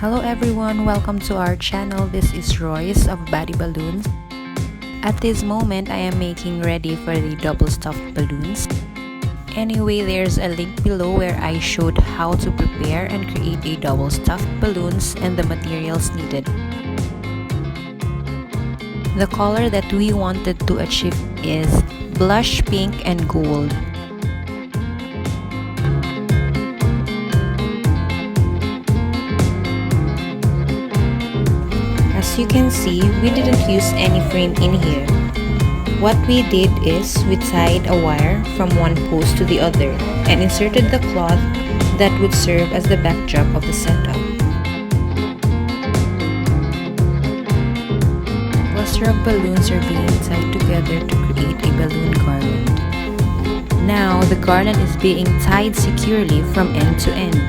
Hello everyone, welcome to our channel. This is Royce of Body Balloons. At this moment, I am making ready for the double stuffed balloons. Anyway, there's a link below where I showed how to prepare and create a double stuffed balloons and the materials needed. The color that we wanted to achieve is blush pink and gold. As you can see, we didn't use any frame in here. What we did is we tied a wire from one post to the other and inserted the cloth that would serve as the backdrop of the setup. Cluster of balloons are being tied together to create a balloon garland. Now the garland is being tied securely from end to end.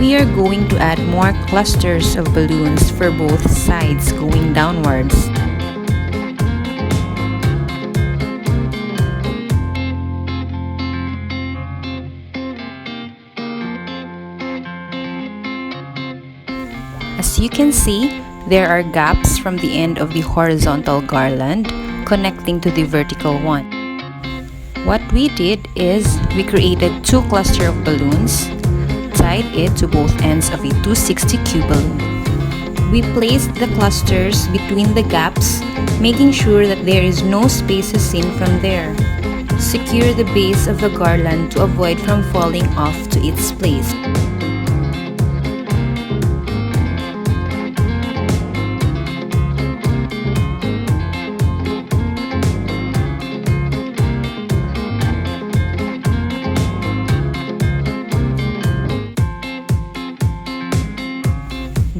We are going to add more clusters of balloons for both sides going downwards. As you can see, there are gaps from the end of the horizontal garland connecting to the vertical one. What we did is we created two clusters of balloons, tied it to both ends of a 260Q balloon. We placed the clusters between the gaps, making sure that there is no spaces seen from there. Secure the base of the garland to avoid from falling off to its place.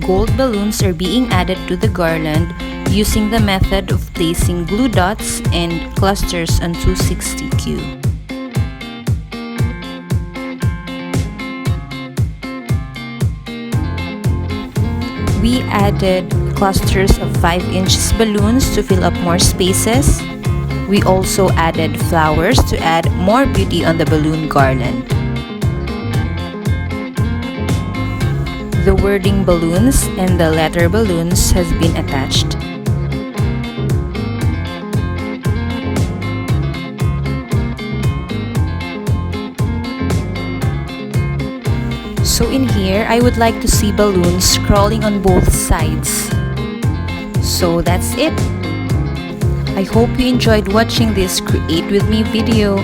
Gold balloons are being added to the garland using the method of placing glue dots and clusters on 260Q. We added clusters of 5" balloons to fill up more spaces. We also added flowers to add more beauty on the balloon garland. The wording balloons and the letter balloons has been attached. So in here, I would like to see balloons crawling on both sides. So that's it. I hope you enjoyed watching this Create With Me video.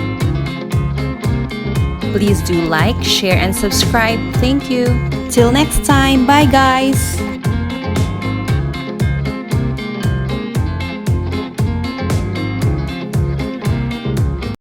Please do like, share, and subscribe. Thank you. Till next time, bye guys!